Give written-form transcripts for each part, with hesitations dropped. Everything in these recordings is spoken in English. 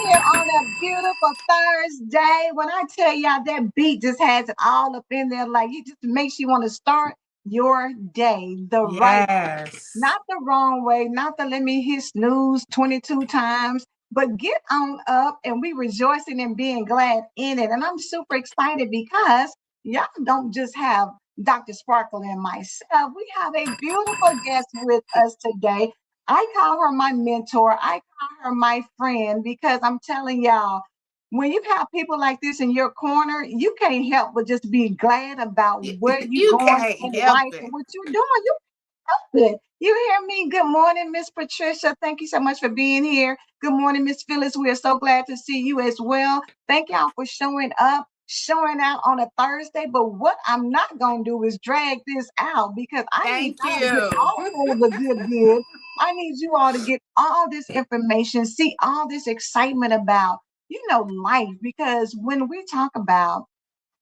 here on a beautiful Thursday. When I tell y'all that beat just has it all up in there, like it just makes you want to start your day the right way. Yes. Not the wrong way, not the let me hit snooze 22 times, but get on up and we rejoicing and being glad in it. And I'm super excited because y'all don't just have Dr. Sparkle and myself. We have a beautiful guest with us today. I call her my mentor. I call her my friend because I'm telling y'all, when you have people like this in your corner, you can't help but just be glad about where you're You going can't in help life and it. what you're doing. You good. You hear me? Good morning, Miss Patricia. Thank you so much for being here. Good morning, Miss Phyllis. We are so glad to see you as well. Thank y'all for showing up, showing out on a Thursday. But what I'm not going to do is drag this out because I need Thank y'all to get you. all of the good. I need you all to get all this information, see all this excitement about, life. Because when we talk about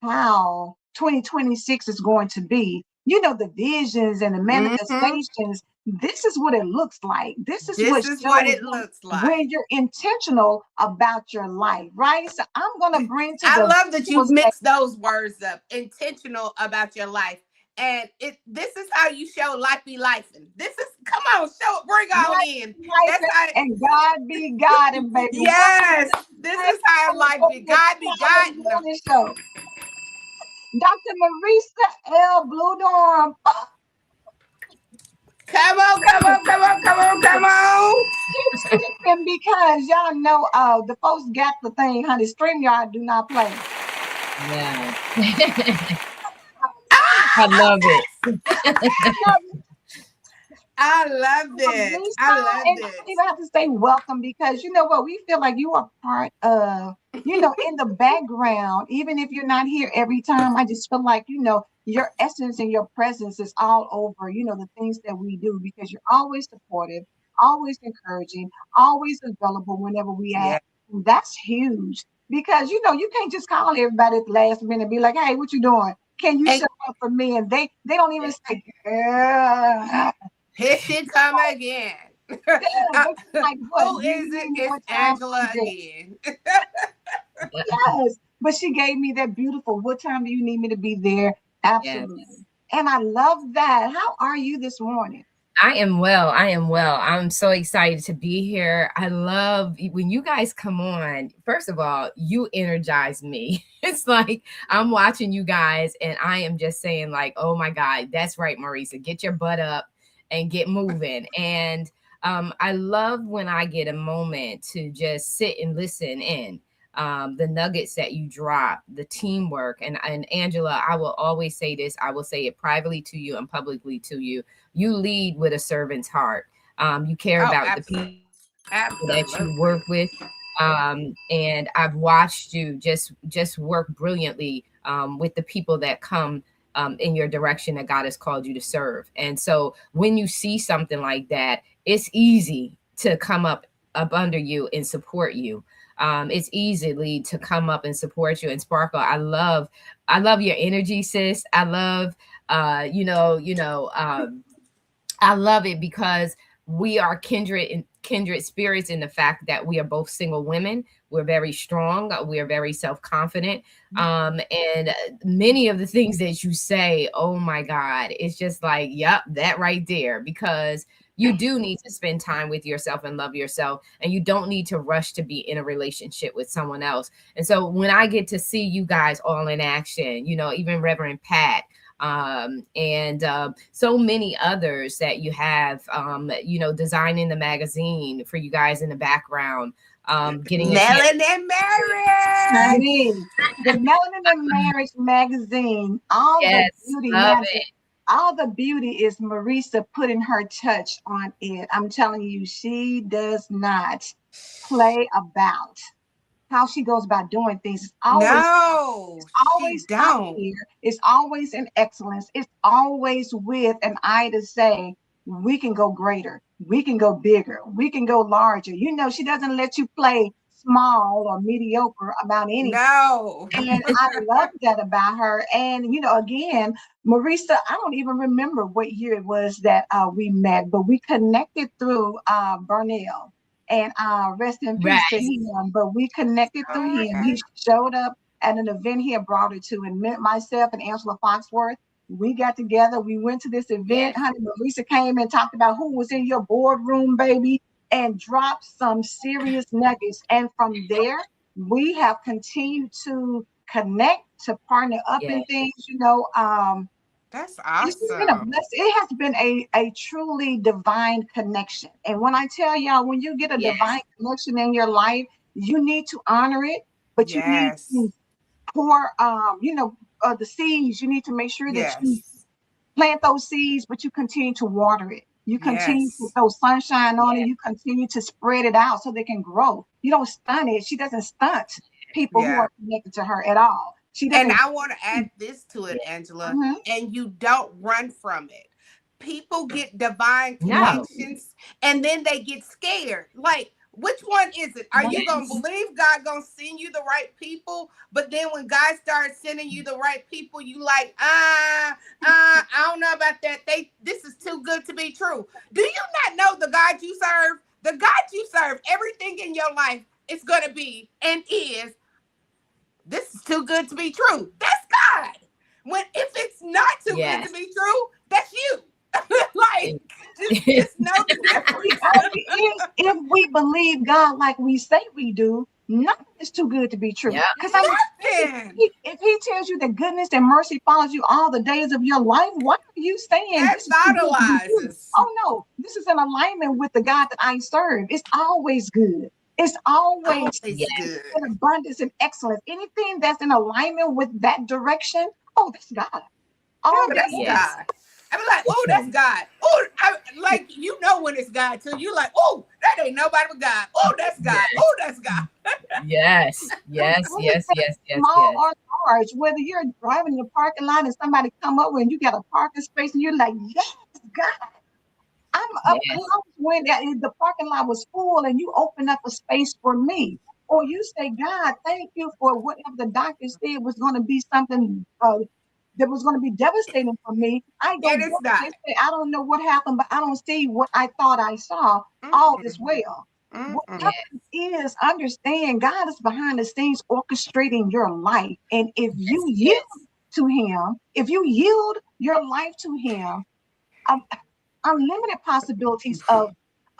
how 2026 is going to be, the visions and the Hmm. manifestations, this is what it looks like. This is what This is what shows it up looks when like. you're intentional about your life, right? So I'm going to bring to I the love that you visual stage. mix those words up. Intentional about your life. And this is how you show life be life. This is come on, show bring on Life, in. life, That's how and God be God, and baby. Welcome yes, to the this Life is how on life be. the God be Power God. No. Morning Show. Dr. Marissa L. Bloedoorn. Come on, come on, come on, come on, come on. Keep skipping because y'all know the folks got the thing, honey. StreamYard do not play. Yeah. I Ah, love it. I love it. Marissa, I love and I don't this. even have to say welcome because you know what? We feel like you are part of, in the background, even if you're not here every time. I just feel like, your essence and your presence is all over, the things that we do because you're always supportive, always encouraging, always available whenever we ask. Yeah. And that's huge because, you can't just call everybody at the last minute and be like, hey, what you doing? Can you And show up for me? And they don't even say, girl. here she come again. Yeah, Uh, they just like, what? who Do you is it? need me? It's What time Angela is it? again. Yes. But she gave me that beautiful, what time do you need me to be there? Yes. Absolutely. And I love that. How are you this morning? I am well. I am well. I'm so excited to be here. I love when you guys come on. First of all, you energize me. It's like I'm watching you guys and I am just saying like, "Oh my God, that's right, Marisa. Get your butt up and get moving." And I love when I get a moment to just sit and listen in. The nuggets that you drop, the teamwork, and Angela, I will always say this. I will say it privately to you and publicly to you. You lead with a servant's heart. You care Oh, about the people absolutely. that you work Absolutely. with. And I've watched you just work brilliantly with the people that come in your direction that God has called you to serve. And so when you see something like that, it's easy to come up under you and support you. It's easily to come up and support you. And Sparkle, I love your energy, sis. I love I love it because we are kindred spirits in the fact that we are both single women. We're very strong. We are very self confident. And many of the things that you say, oh my God, it's just like, yep, that right there. Because you do need to spend time with yourself and love yourself, and you don't need to rush to be in a relationship with someone else. And so when I get to see you guys all in action, even Reverend Pat, and so many others that you have, designing the magazine for you guys in the background, getting a chance. Melon and marriage. Honey, the Melanin and Marriage magazine, all the Yes, beauty love now, it. all the beauty is Marissa putting her touch on it. I'm telling you, she does not play about how she goes about doing things. No, It's she always top don't. tier. It's always in excellence. It's always with an eye to say, we can go greater. We can go bigger. We can go larger. She doesn't let you play small or mediocre about anything. No. And I love that about her. And, again, Marisa, I don't even remember what year it was that we met, but we connected through Burnell. and rest in peace to Right. him. But we connected through Oh, him. okay. He showed up at an event he had brought her to, and met myself and Angela Foxworth. We got together. We went to this event. Yes. Honey, Marissa came and talked about who was in your boardroom, baby, and dropped some serious nuggets. And from there, we have continued to connect, to partner up Yes. in things. That's It's just been a awesome. blessing. It has been a truly divine connection. And when I tell y'all, when you get a divine Yes. connection in your life, you need to honor it, but you need Yes. to pour, the seeds. You need to make sure that you Yes. plant those seeds, but you continue to water it. You continue to Yes. throw sunshine on it. Yes. You continue to spread it out so they can grow. You don't stunt it. She doesn't stunt people who Yeah. are connected to her at all. She And doesn't. I want to add this to it, Yes. Angela, Mhm. and you don't run from it. People get divine No. connections and then they get scared. Like, which one is it? Are you going to Yes. believe God going to send you the right people? But then when God starts sending you the right people, you like, I don't know about that. This is too good to be true. Do you not know the God you serve? The God you serve, everything in your life is going to be and is, this is too good to be true. That's God. When if it's not too good to Yes. be true, that's you. Like, just know the The difference. only is if we believe God like we say we do, nothing is too good to be true. Yep. Because I mean, Nothing. if He tells you that goodness and mercy follows you all the days of your life, why are you saying That this is too good to be true? totalizes. Oh no, this is in alignment with the God that I serve. It's always good. It's always Always Yes. good. in abundance and excellence. Anything that's in alignment with that direction, oh, that's God. All Oh, day that's long. Yes. God. I be like, For oh, that's sure. God. Oh, like you know when it's God too. You like, oh, that ain't nobody but God. Oh, that's God. Yes. Oh, that's God. Yes. Yes. Yes. Anything Yes. Yes. small Yes. or large, whether you're driving in the parking lot and somebody come up and you got a parking space and you're like, yes, God, I'm up Yes. close when the parking lot was full and you open up a space for me. Or you say, God, thank you for whatever the doctor said was going to be something that was going to be devastating for me. I go And back it's not. and say, I don't know what happened, but I don't see what I thought I saw. All is Mm-mm. well. Mm-mm. Whatever Yes. it is, understand God is behind the scenes orchestrating your life. And if you Yes. yield Yes. to Him, if you yield your life to Him, um, unlimited possibilities of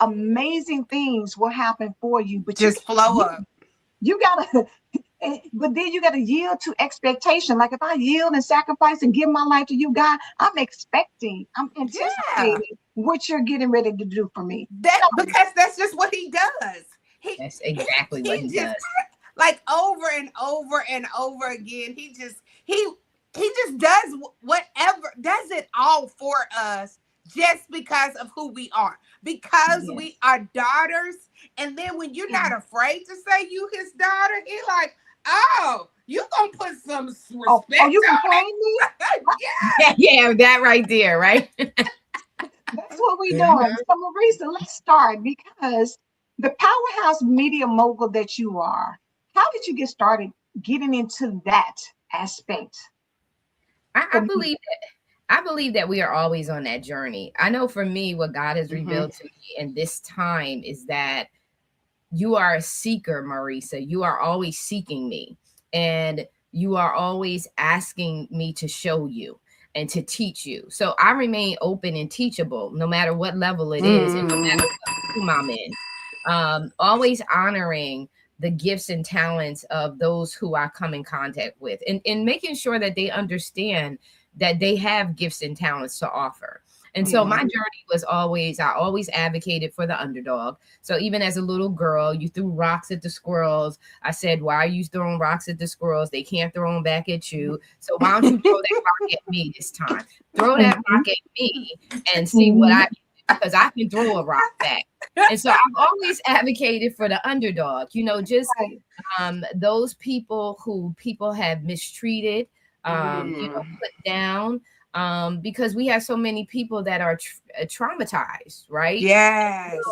amazing things will happen for you. But Just flow up. you gotta but then you gotta yield to expectation. Like if I yield and sacrifice and give my life to you, God, I'm expecting, I'm Yeah. anticipating what you're getting ready to do for me. That So because that's just what he does. He That's he exactly what he he just does. like over and over and over again. He just does whatever, does it all for us just because of who we are. Because yes, we are daughters. And then when you're yes. not afraid to say you his daughter, he like, oh, you gonna put some Oh, respect you can on claim me? it? Yeah. Yes. Yeah. That right there. Right. That's what we're Mhm. doing. So, Marisa, let's start because the powerhouse media mogul that you are, how did you get started getting into that aspect I for me? believe I believe that we are always on that journey. I know for me, what God has Mm-hmm. revealed to me in this time is that you are a seeker, Marisa. You are always seeking me, and you are always asking me to show you and to teach you. So I remain open and teachable, no matter what level it is, and no Mm-hmm. matter what room I'm in. Always honoring the gifts and talents of those who I come in contact with, and making sure that they understand that they have gifts and talents to offer. And so Yes. my journey was always, I always advocated for the underdog. So even as a little girl, you threw rocks at the squirrels. I said, why are you throwing rocks at the squirrels? They can't throw them back at you. So why don't you throw that rock at me this time? Throw that Mhm, rock at me and see what I mhm. can do, because I can throw a rock back. And so I've always advocated for the underdog, just Right. those people who people have mistreated, Mm. put down, because we have so many people that are traumatized, right? So Yes.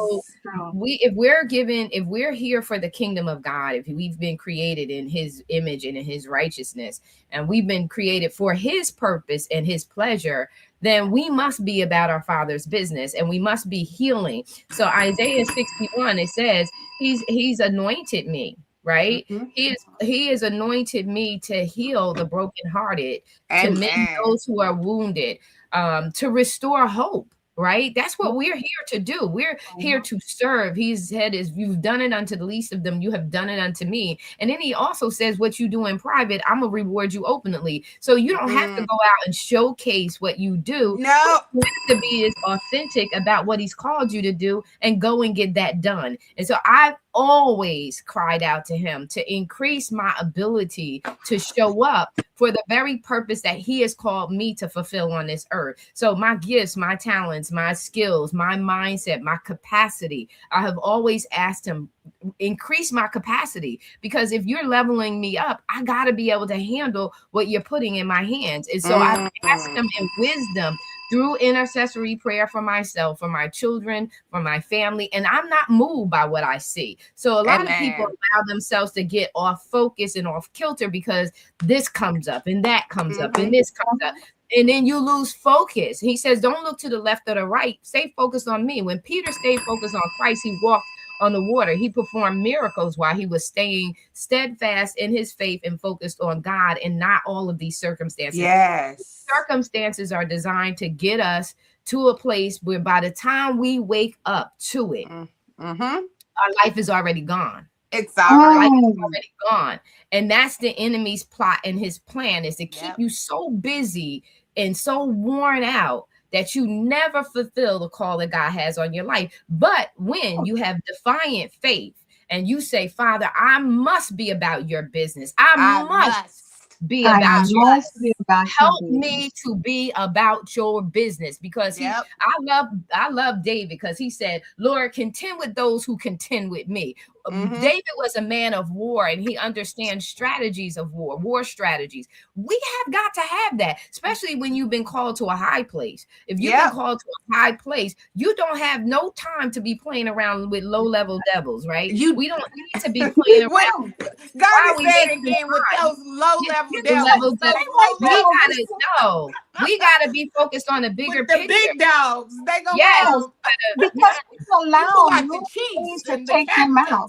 True. if we're here for the kingdom of God, if we've been created in his image and in his righteousness, and we've been created for his purpose and his pleasure, then we must be about our Father's business, and we must be healing. So Isaiah 61, it says, he's anointed me, right? Mm-hmm. He is anointed me to heal the brokenhearted, to mend Amen. those who are wounded, to restore hope. Right? That's what we're here to do. We're here to serve. He said, is you've done it unto the least of them, you have done it unto me. And then he also says, what you do in private, I'm gonna reward you openly. So you don't have to go out and showcase what you do. No. What you have to be is authentic about what he's called you to do, and go and get that done. And so I've always cried out to him to increase my ability to show up for the very purpose that he has called me to fulfill on this earth. So my gifts, my talents, my skills, my mindset, my capacity, I have always asked him, increase my capacity, because if you're leveling me up, I got to be able to handle what you're putting in my hands. And so I've asked him in wisdom through intercessory prayer for myself, for my children, for my family. And I'm not moved by what I see. So a lot of people allow themselves to get off focus and off kilter because this comes up and that comes up and this comes up. And then you lose focus. He says, don't look to the left or the right. Stay focused on me. When Peter stayed focused on Christ, he walked on the water. He performed miracles while he was staying steadfast in his faith and focused on God, and not all of these circumstances. Yes. Circumstances are designed to get us to a place where by the time we wake up to it, our life is already gone. It's already gone. And that's the enemy's plot, and his plan is to keep you so busy and so worn out that you never fulfill the call that God has on your life. But when you have defiant faith and you say, Father, I must be about your business. I must be about yours. Help me to be about your business, because I love David, because he said, Lord, contend with those who contend with me. David was a man of war, and he understands strategies of war strategies. We have got to have that, especially when you've been called to a high place. If you've been called to a high place, you don't have no time to be playing around with low-level devils, right? We don't need to be playing around. God is saying again with those low-level devils. We gotta be focused on the bigger picture. Big dogs. They go because people allow little things to take them out.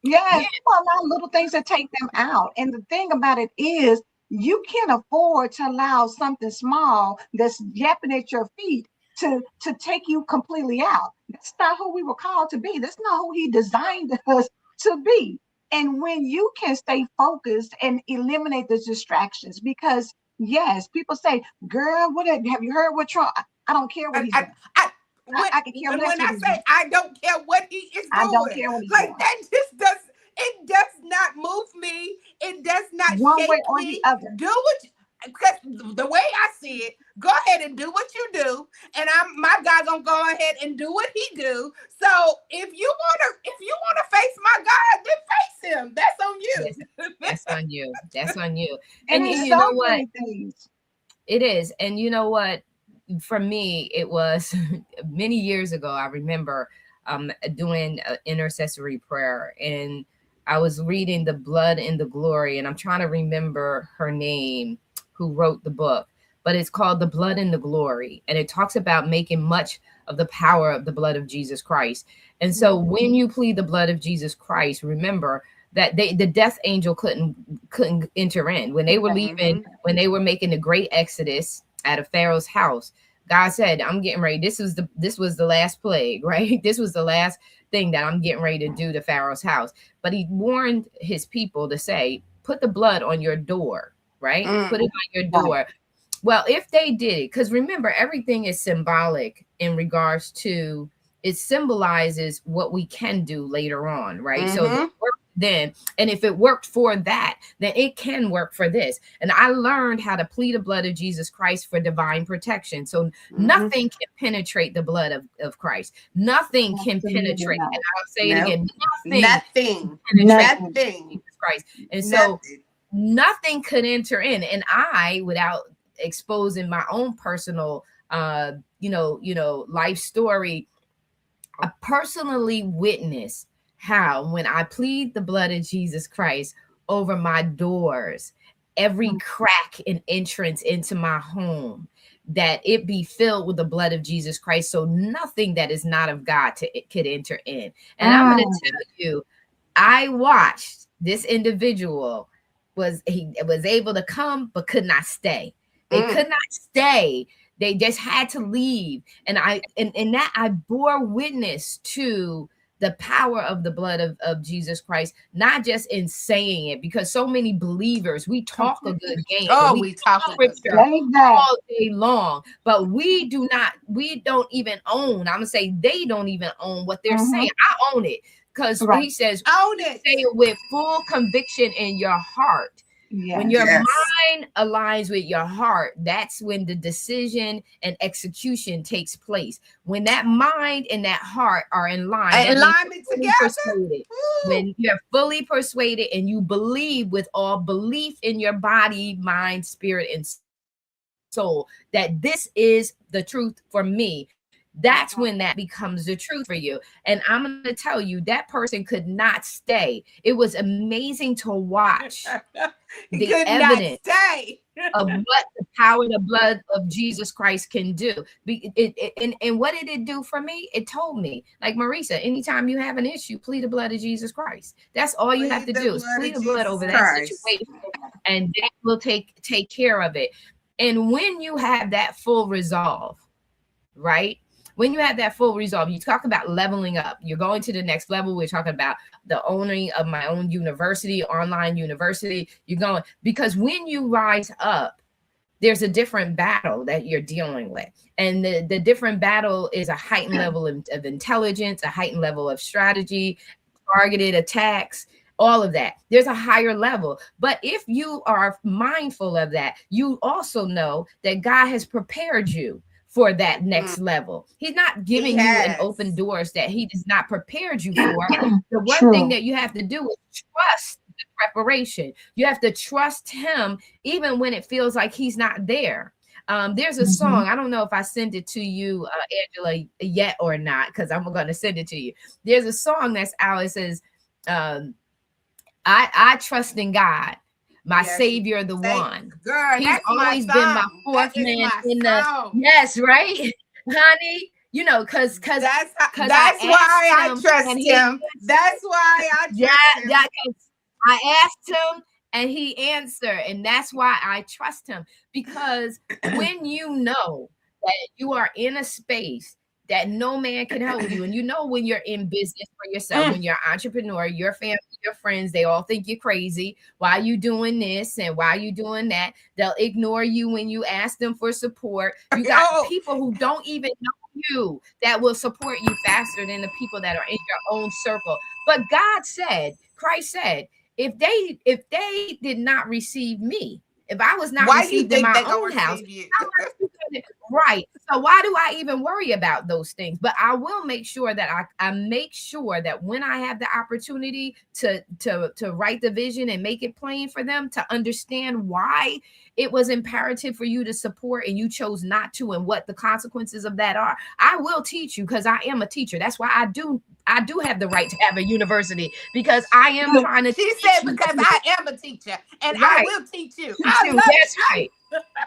Yes, people allow little things to take them out. And the thing about it is, you can't afford to allow something small that's yapping at your feet to take you completely out. That's not who we were called to be. That's not who he designed us to be. And when you can stay focused and eliminate the distractions, because yes, people say, girl, have you heard what Trump? I don't care what he's doing. I can care less. When I say I don't care what he is doing, I don't care what he's doing. That just does not move me. It does not one shake way or me. the other. Do what because the way I see it, go ahead and do what you do, and my God gonna go ahead and do what he do. So if you wanna face my God, then face him. That's on you. That's on you. That's on you. And you so know what? Things. It is. And you know what? For me, it was many years ago. I remember doing intercessory prayer, and I was reading The Blood and the Glory, and I'm trying to remember her name, who wrote the book, but it's called The Blood and the Glory. And it talks about making much of the power of the blood of Jesus Christ. And so when you plead the blood of Jesus Christ, remember that the death angel couldn't enter in. When they were leaving, when they were making the great exodus out of Pharaoh's house, God said, I'm getting ready. This was the last plague, right? This was the last thing that I'm getting ready to do to Pharaoh's house. But he warned his people to say, put the blood on your door, right? Put it on your door. Right. Well, if they did it, because remember, everything is symbolic in regards to, it symbolizes what we can do later on, right? So the work then, and if it worked for that, then it can work for this. And I learned how to plead the blood of Jesus Christ for divine protection. So nothing can penetrate the blood of Christ. Nothing can penetrate. And I'll say it again. Nothing. Jesus Christ. And so nothing could enter in. And I, without exposing my own personal, life story, I personally witnessed how when I plead the blood of Jesus Christ over my doors, every crack and entrance into my home, that it be filled with the blood of Jesus Christ, so nothing that is not of God could enter in. And I'm going to tell you, I watched this individual he was able to come but could not stay. They could not stay. They just had to leave. And that I bore witness to the power of the blood of Jesus Christ, not just in saying it, because so many believers, we talk a good game. Oh, we talk scripture all day long, but we don't even own. I'm gonna say they don't even own what they're saying. I own it, because he says, own it. Say it with full conviction in your heart. Yes. When your mind aligns with your heart, that's when the decision and execution takes place. When that mind and that heart are in line, alignment together. When you're fully persuaded and you believe with all belief in your body, mind, spirit, and soul that this is the truth for me, that's when that becomes the truth for you. And I'm going to tell you, that person could not stay. It was amazing to watch the evidence of what the power of the blood of Jesus Christ can do. And what did it do for me? It told me, like, Marissa, anytime you have an issue, plead the blood of Jesus Christ. That's all you have to do is plead the blood over that situation, and that will take care of it. And when you have that full resolve, right? When you have that full resolve, you talk about leveling up. You're going to the next level. We're talking about the owning of my own university, online university. You're going, because when you rise up, there's a different battle that you're dealing with. And the different battle is a heightened level of intelligence, a heightened level of strategy, targeted attacks, all of that. There's a higher level. But if you are mindful of that, you also know that God has prepared you for that next level. He's not giving you an open doors that he has not prepared you for. The one thing that you have to do is trust the preparation. You have to trust him even when it feels like he's not there. There's a song, I don't know if I sent it to you, Angela, yet or not, because I'm going to send it to you. There's a song that's out. It says, I trust in God, my Savior, the one. Girl, he's always been my fourth man in the. Yes, right, honey. You know, because that's why I trust him. That's why I trust him. I asked him and he answered, and that's why I trust him. Because when you know that you are in a space that no man can help you, and you know when you're in business for yourself, when you're an entrepreneur, your family, your friends, they all think you're crazy. Why are you doing this and why are you doing that? They'll ignore you when you ask them for support. You got people who don't even know you that will support you faster than the people that are in your own circle. But God said, Christ said, if they did not receive me, if I was not received in my own house, right? So why do I even worry about those things? But I will make sure that I make sure that when I have the opportunity to write the vision and make it plain for them to understand why it was imperative for you to support and you chose not to, and what the consequences of that are, I will teach you, because I am a teacher. That's why I do have the right to have a university, because I am trying to. She said, because I am a teacher and I will teach you. That's right.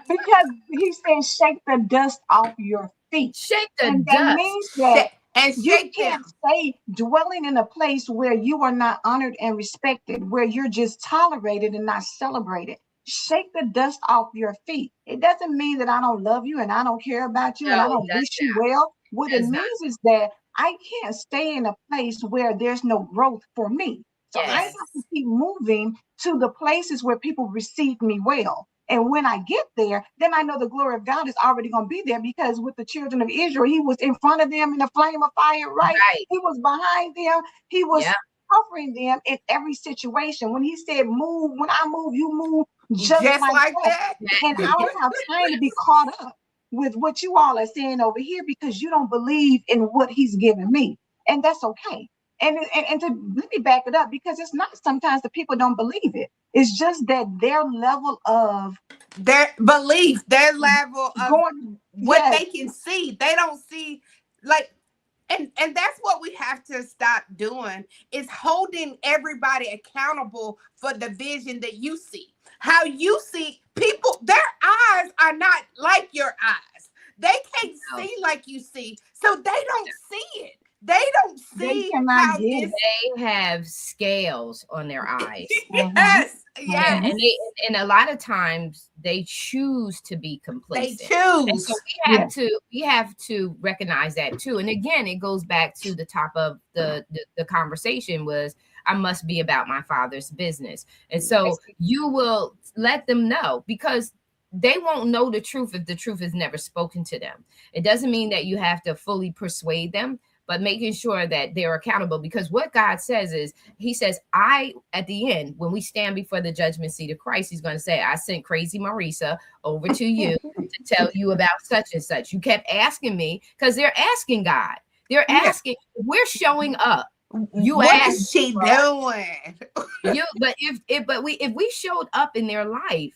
Because he said, shake the dust off your feet. Shake the and dust. That means that and you can't stay dwelling in a place where you are not honored and respected, where you're just tolerated and not celebrated. Shake the dust off your feet. It doesn't mean that I don't love you and I don't care about you and I don't wish you well. What it means is that I can't stay in a place where there's no growth for me. So I have to keep moving to the places where people receive me well. And when I get there, then I know the glory of God is already going to be there, because with the children of Israel, he was in front of them in a flame of fire, right? He was behind them. He was covering them in every situation. When he said move, when I move, you move just like that. And I don't have time to be caught up with what you all are saying over here, because you don't believe in what he's given me. And that's okay. And to let me back it up, because it's not sometimes the people don't believe it. It's just that their level of their belief, their level of what they can see. They don't see, like, and that's what we have to stop doing, is holding everybody accountable for the vision that you see. How you see people, their eyes are not like your eyes. They can't No. see like you see, so they don't see it. They don't They see cannot how get this. They have scales on their eyes. Yes, Yeah, yes. and a lot of times they choose to be They complacent. And so choose. Yes. we have to recognize that too. And again, it goes back to the top of the conversation was I must be about my father's business. And so you will let them know because they won't know the truth if the truth is never spoken to them. It doesn't mean that you have to fully persuade them, but making sure that they're accountable because what God says is he says, at the end, when we stand before the judgment seat of Christ, he's going to say, I sent crazy Marissa over to you to tell you about such and such. You kept asking me because they're asking God. They're asking, we're showing up. You what asked is she doing? but if we showed up in their life,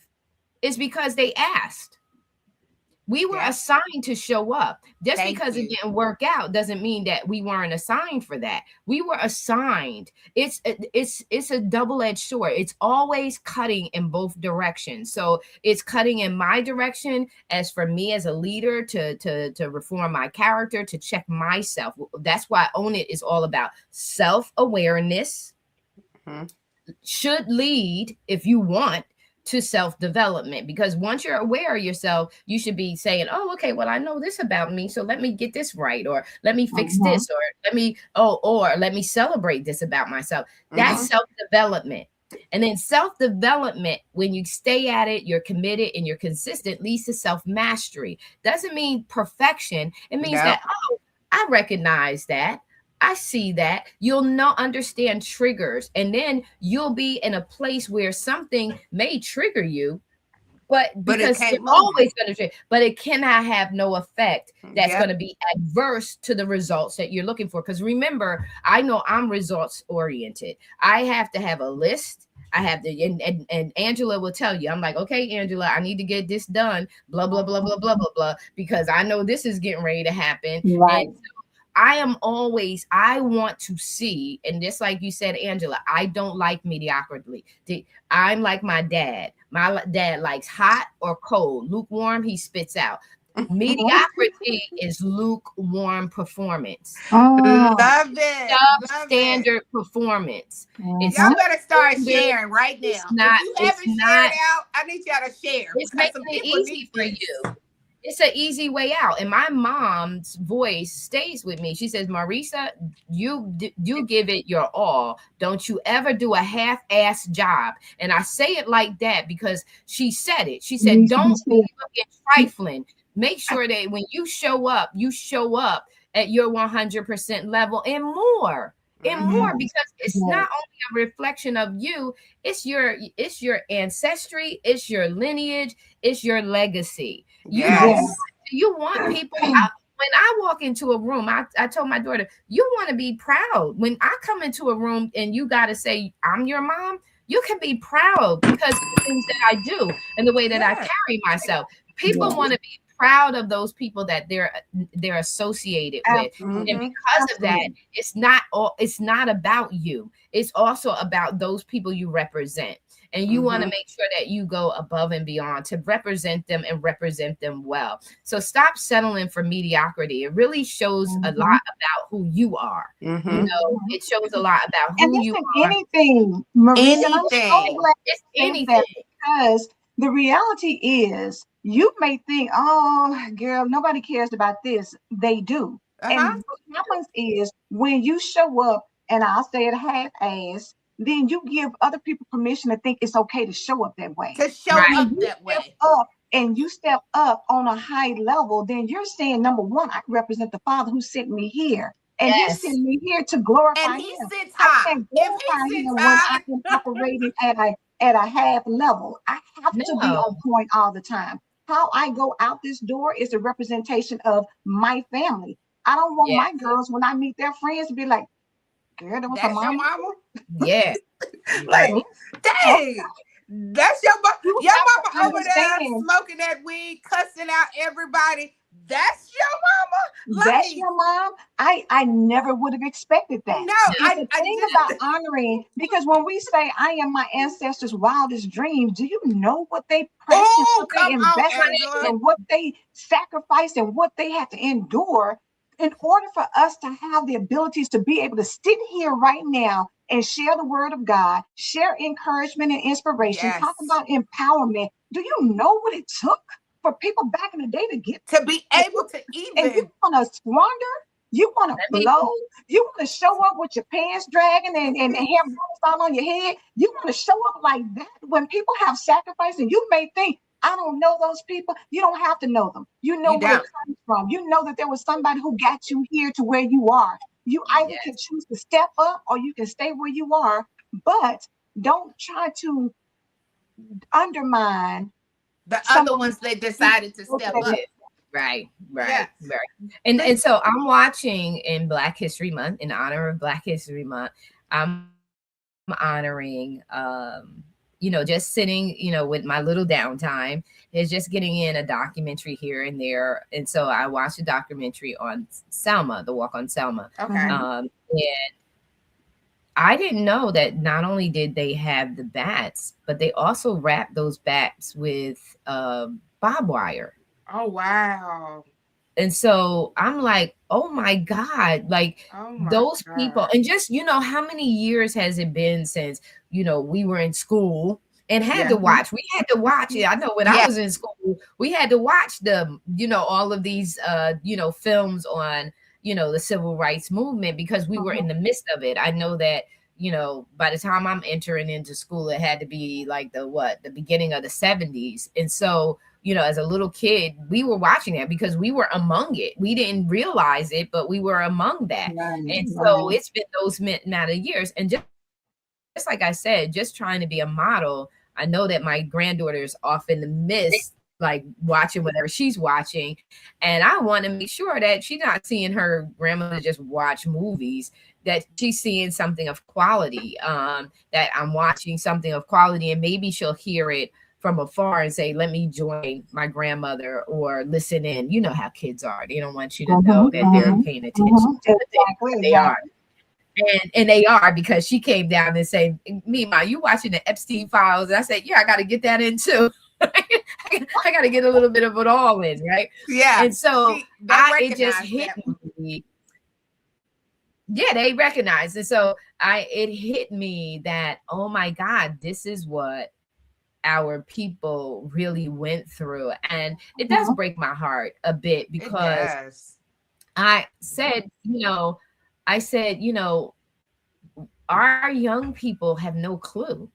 it's because they asked. We were assigned to show up. Just because it didn't work out doesn't mean that we weren't assigned for that. We were assigned. It's a double-edged sword. It's always cutting in both directions. So it's cutting in my direction as for me as a leader to reform my character, to check myself. That's why Own It is all about self-awareness. Should lead, if you want, to self-development, because once you're aware of yourself, you should be saying, oh, okay, well, I know this about me, so let me get this right, or let me fix this, or let me celebrate this about myself. That's self-development. And then self-development, when you stay at it, you're committed and you're consistent, leads to self-mastery. Doesn't mean perfection. It means that, oh, I recognize that. I see that. You'll not understand triggers, and then you'll be in a place where something may trigger you, but because it's always going to trigger, but it cannot have no effect that's going to be adverse to the results that you're looking for. Because remember, I know I'm results oriented. I have to have a list. I have to, and Angela will tell you, I'm like, okay, Angela, I need to get this done, blah, blah, blah, blah, blah, blah, blah, because I know this is getting ready to happen. Right. And I want to see, and just like you said, Angela, I don't like mediocrity. I'm like my dad. My dad likes hot or cold. Lukewarm, he spits out. Mediocrity is lukewarm performance. Love it. Substandard performance. Y'all better start sharing right now. If you haven't shared out, I need y'all to share. It's making it easy for you. It's an easy way out. And my mom's voice stays with me. She says, Marissa, you give it your all. Don't you ever do a half-ass job. And I say it like that because she said it. She said, don't be trifling. Make sure that when you show up at your 100% level and more. Because it's not only a reflection of you, it's your ancestry, it's your lineage, it's your legacy. You want people. When I walk into a room, I told my daughter, you want to be proud. When I come into a room and you got to say, I'm your mom, you can be proud because of the things that I do and the way that I carry myself. People want to be proud of those people that they're associated with. And because of that, it's not about you. It's also about those people you represent. And you want to make sure that you go above and beyond to represent them and represent them well. So stop settling for mediocrity. It really shows a lot about who you are. You know, it shows a lot about who you are. Anything, Marissa, It's anything. Because the reality is, you may think, oh, girl, nobody cares about this. They do. And what happens is when you show up, and I'll say it half-ass, then you give other people permission to think it's okay to show up that way. And you step up on a high level, then you're saying, number one, I represent the Father who sent me here. And he sent me here to glorify him. Sits I can't glorify him when I can operating at a half level. I have to be on point all the time. How I go out this door is a representation of my family. I don't want my girls, when I meet their friends, to be like, girl, that was that's your mama? Yeah. Like, dang. That's your mama. Your mama over there smoking that weed, cussing out everybody. That's your mama? That's Like, your mom. I never would have expected that. no, It's the I thing just, about honoring, because when we say I am my ancestors' wildest dreams, do you know what they pressed and oh, what they come on, invested Angela. and what they sacrificed and what they had to endure in order for us to have the abilities to be able to sit here right now and share the word of God, share encouragement and inspiration, talk Yes. about empowerment. Do you know what it took for people back in the day to get To be and able to you even, want to squander, you want to Let me blow, you want to show up with your pants dragging and hair bumps all on your head. You want to show up like that when people have sacrificed, and you may think, I don't know those people. You don't have to know them. You know you where it don't. comes from. You know that there was somebody who got you here to where you are. You either can Yes. choose to step up or you can stay where you are, but don't try to undermine The other somebody ones that decided to who step that up. Yeah. Right, Yes. right. But And so I'm watching in Black History Month, in honor of Black History Month, I'm honoring just sitting, with my little downtime is just getting in a documentary here and there. And so I watched a documentary on Selma, the walk on Selma. okay. And I didn't know that not only did they have the bats, but they also wrapped those bats with barbed wire. Oh wow. And so I'm like, oh my God, like Oh my those people, God. and just, how many years has it been since, we were in school and had Yeah. to watch, we had to watch it. I know when I Yeah. was in school, we had to watch all of these, films on, the civil rights movement because we were in the midst of it. I know that, by the time I'm entering into school, it had to be like the beginning of the 70s. And so, as a little kid, we were watching that because we were among it. We didn't realize it, but we were among that. And so it's been those amount of years. And just like I said, just trying to be a model. I know that my granddaughter is off in the midst, like watching whatever she's watching. And I want to make sure that she's not seeing her grandmother just watch movies, that she's seeing something of quality, that I'm watching something of quality, and maybe she'll hear it from afar and say, let me join my grandmother or listen in. You know how kids are. They don't want you to know that they're paying attention to the things that they are. And they are, because she came down and said, Mima, you watching the Epstein files? And I said, yeah, I got to get that in too. I got to get a little bit of it all in, right? Yeah. And so it just hit that. me. Yeah, they recognize it. So it hit me that, oh my God, this is what our people really went through. And it does break my heart a bit because I said, our young people have no clue.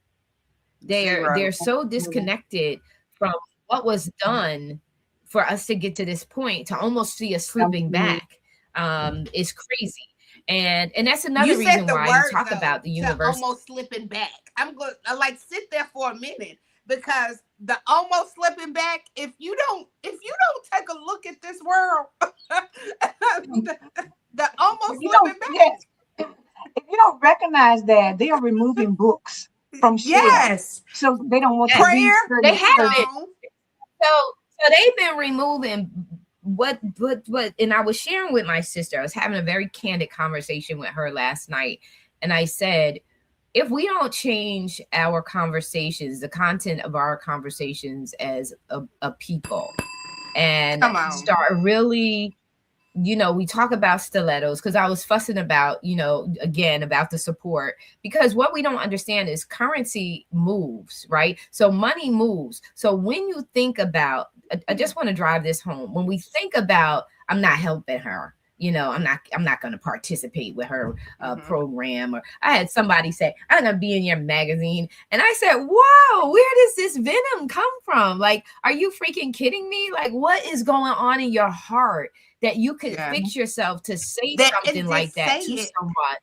They're so disconnected from what was done for us to get to this point, to almost see us slipping back is crazy. And that's another reason why you talk about the universe almost slipping back. I'm going to like sit there for a minute, because the almost slipping back, if you don't take a look at this world, the almost slipping back. Yes. If you don't recognize that, they are removing books from shelves. Yes. So they don't want to prayer. read. They have it. So they've been removing what, and I was sharing with my sister, I was having a very candid conversation with her last night. And I said, if we don't change our conversations, the content of our conversations as a people, and start really, we talk about stilettos, because I was fussing about, again, about the support, because what we don't understand is currency moves, right? So money moves. So when you think about, I just want to drive this home. When we think about, I'm not helping her, I'm not going to participate with her program. Or I had somebody say, I'm going to be in your magazine. And I said, whoa, where does this venom come from? Like, are you freaking kidding me? Like, what is going on in your heart that you could fix yourself to say something like that to someone?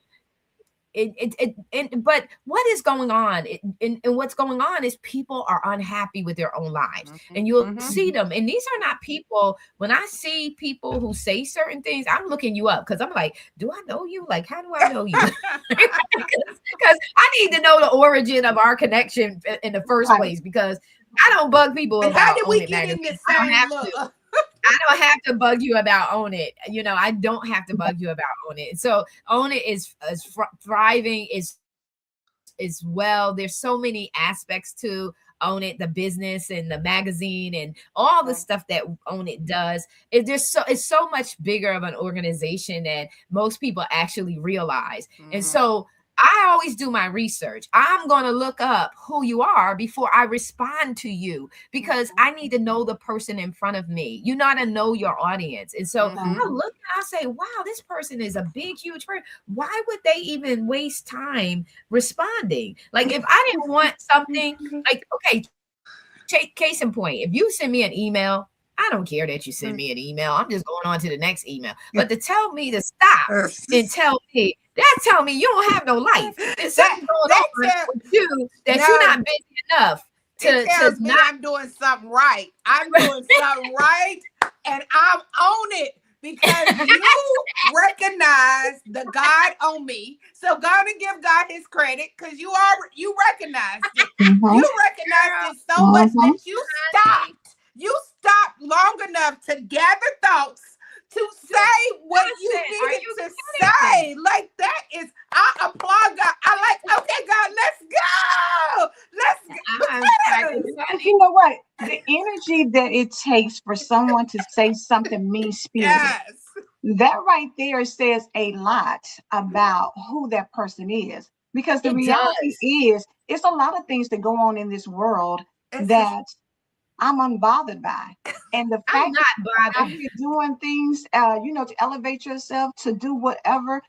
But what is going on? And what's going on is people are unhappy with their own lives, and you'll see them. And these are not people. When I see people who say certain things, I'm looking you up, because I'm like, do I know you? Like, how do I know you? Because I need to know the origin of our connection in the first place, because I don't bug people. And about how did we Own It get magazine. in this I don't same have look? to. I don't have to bug you about Own It. I don't have to bug you about Own It. So Own It is thriving, is well. There's so many aspects to Own It, the business and the magazine and all the stuff that Own It does. It's so much bigger of an organization than most people actually realize. And so I always do my research. I'm going to look up who you are before I respond to you, because I need to know the person in front of me. You got to know your audience. And so I look and I say, wow, this person is a big, huge person. Why would they even waste time responding? Like, if I didn't want something, like, okay, case in point, if you send me an email, I don't care that you send me an email. I'm just going on to the next email. But to tell me to stop and tell me you don't have no life. There's something going on with you that you're not busy enough to tells me I'm doing something right. I'm doing something right, and I'm on it because you recognize the God on me. So gonna give God his credit, because you recognized it. You recognized it so much that you stopped. You stopped long enough to gather thoughts to say what you needed to say. Like, that is, I applaud God. I like, okay, God, let's go. You know what? The energy that it takes for someone to say something mean-spirited, that right there says a lot about who that person is. Because the reality is, it's a lot of things that go on in this world that I'm unbothered by. And the fact that you're doing things, to elevate yourself, to do whatever,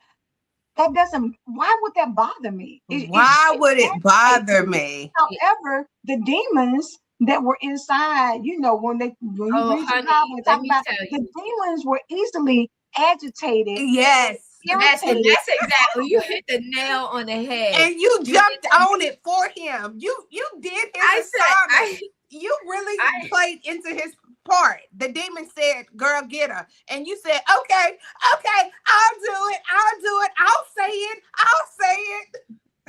why would that bother me? Why would it bother me? However, the demons that were inside, when you read the Bible and talk about, the demons were easily agitated. Yes. That's exactly, you hit the nail on the head. And you jumped on it for him. You did his assignment. You really played into his part. The demon said, girl, get her. And you said, okay, I'll do it. I'll say it.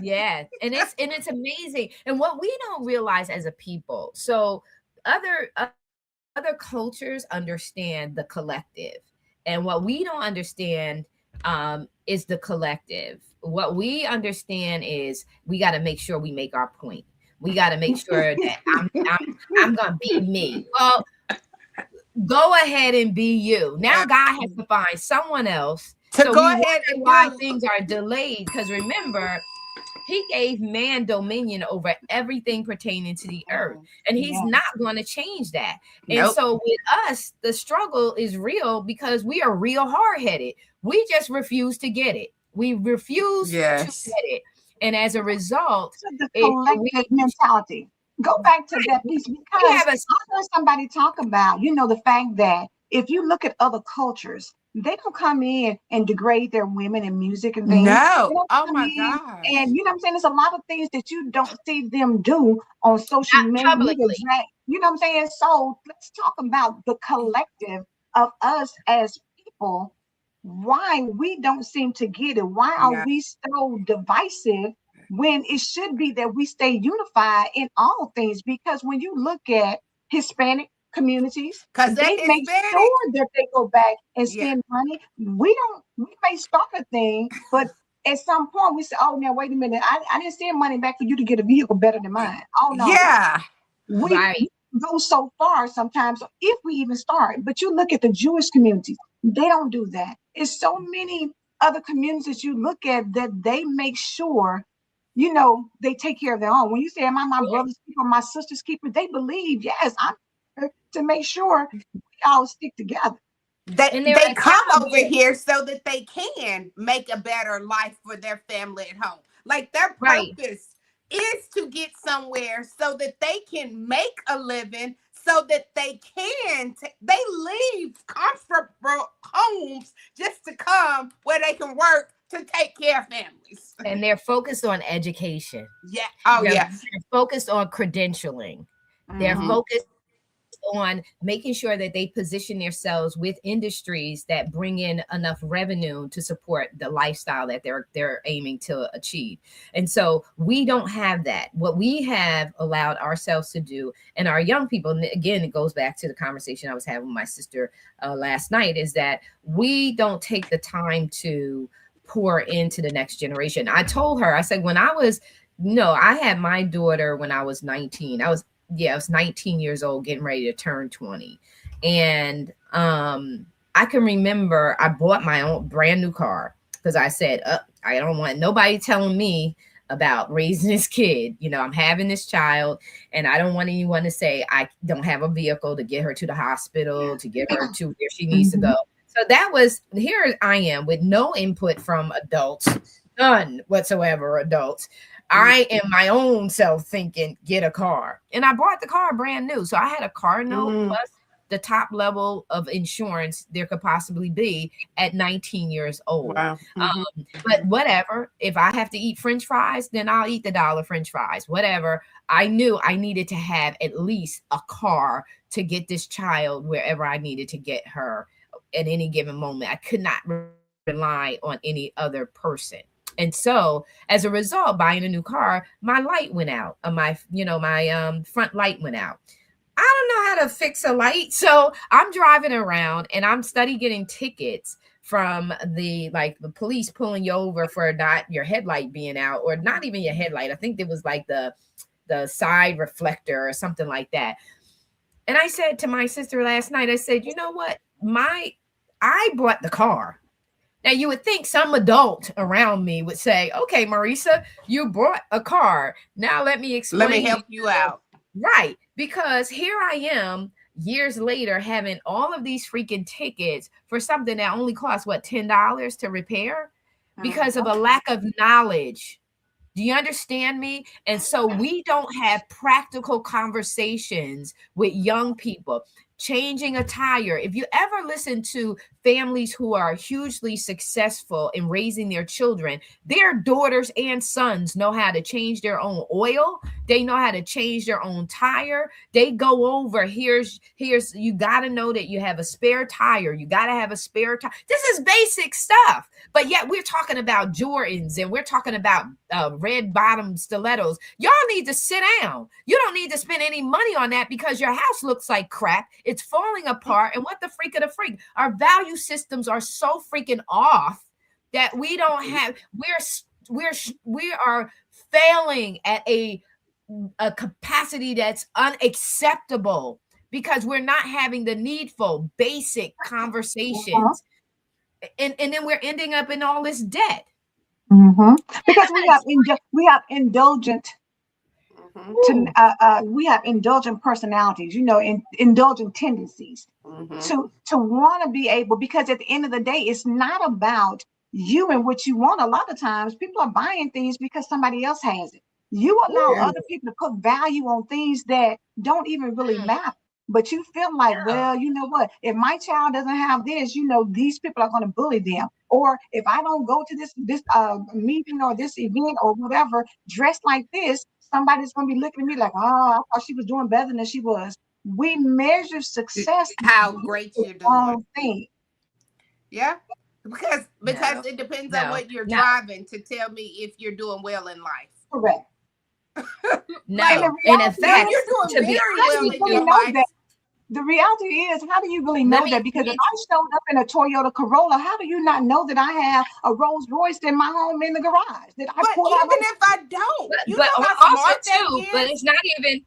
Yeah. And it's amazing. And what we don't realize as a people, so other cultures understand the collective. And what we don't understand is the collective. What we understand is we got to make sure we make our point. We got to make sure that I'm going to be me. Well, go ahead and be you. Now God has to find someone else to go ahead and why things are delayed. Because remember, he gave man dominion over everything pertaining to the earth, and he's not going to change that. And so with us, the struggle is real because we are real hard-headed. We just refuse to get it. We refuse to get it. And as a result, the collective mentality. Go back to that piece, because I heard somebody talk about, the fact that if you look at other cultures, they don't come in and degrade their women in music and things. No. Oh my God. And you know what I'm saying? There's a lot of things that you don't see them do on social media. You know what I'm saying? So let's talk about the collective of us as people. Why we don't seem to get it. Why are we so divisive when it should be that we stay unified in all things? Because when you look at Hispanic communities, because they make sure that they go back and spend money. We may start a thing, but at some point we say, oh, now wait a minute, I didn't send money back for you to get a vehicle better than mine. Oh no. We go so far sometimes, if we even start. But you look at the Jewish communities, they don't do that. It's so many other communities you look at that they make sure, they take care of their own. When you say, am I my brother's keeper, my sister's keeper, they believe, yes, I'm here to make sure we all stick together. They come over here so that they can make a better life for their family at home. Like, their purpose is to get somewhere so that they can make a living, so that they leave comfortable homes just to come where they can work to take care of families. And they're focused on education. Yeah. Oh, they're focused on credentialing. They're focused on making sure that they position themselves with industries that bring in enough revenue to support the lifestyle that they're aiming to achieve. And so we don't have that. What we have allowed ourselves to do, and our young people, and again, it goes back to the conversation I was having with my sister last night, is that we don't take the time to pour into the next generation. I told her, I said, when I was, no, I had my daughter when I was 19. I was 19 years old, getting ready to turn 20. And I can remember I bought my own brand new car because I said, I don't want nobody telling me about raising this kid. You know, I'm having this child, and I don't want anyone to say I don't have a vehicle to get her to the hospital, to get her to where she needs to go. So that was, here I am with no input from adults, none whatsoever adults. I am my own self thinking, get a car. And I bought the car brand new. So I had a car note plus the top level of insurance there could possibly be at 19 years old. Wow. But whatever, if I have to eat French fries, then I'll eat the dollar French fries, whatever. I knew I needed to have at least a car to get this child wherever I needed to get her at any given moment. I could not rely on any other person. And so as a result, buying a new car, my light went out. My front light went out. I don't know how to fix a light. So I'm driving around and I'm getting tickets from the police pulling you over for not your headlight being out, or not even your headlight. I think it was like the side reflector or something like that. And I said to my sister last night, I said, you know what? I bought the car. Now, you would think some adult around me would say, okay, Marissa, you bought a car. Now let me explain. Let me help you out. Right. Because here I am years later having all of these freaking tickets for something that only costs, $10 to repair because of a lack of knowledge. Do you understand me? And so we don't have practical conversations with young people. Changing a tire. If you ever listen to families who are hugely successful in raising their children, their daughters and sons know how to change their own oil. They know how to change their own tire. They go over, here's you got to know that you have a spare tire. You got to have a spare tire. This is basic stuff. But yet we're talking about Jordans and we're talking about red bottom stilettos. Y'all need to sit down. You don't need to spend any money on that because your house looks like crap. It's falling apart. And what the freak of the freak? Our value systems are so freaking off that we don't have, we are failing at a capacity that's unacceptable because we're not having the needful basic conversations. And then we're ending up in all this debt. Because we have indulgent we have indulgent personalities, indulgent tendencies to want to be able, because at the end of the day, it's not about you and what you want. A lot of times people are buying things because somebody else has it. You allow other people to put value on things that don't even really matter. But you feel like, well, you know what? If my child doesn't have this, these people are going to bully them. Or if I don't go to this meeting or this event or whatever, dressed like this, somebody's going to be looking at me like, oh, I thought she was doing better than she was. We measure success. How great you're doing. Thing. Yeah. Because it depends on what you're driving to tell me if you're doing well in life. Correct. No, and in fact, you're doing very well in your life. The reality is, how do you really know that? Because if I showed up in a Toyota Corolla, how do you not know that I have a Rolls Royce in my home in the garage? That I pull out if I don't, but also too, but it's not even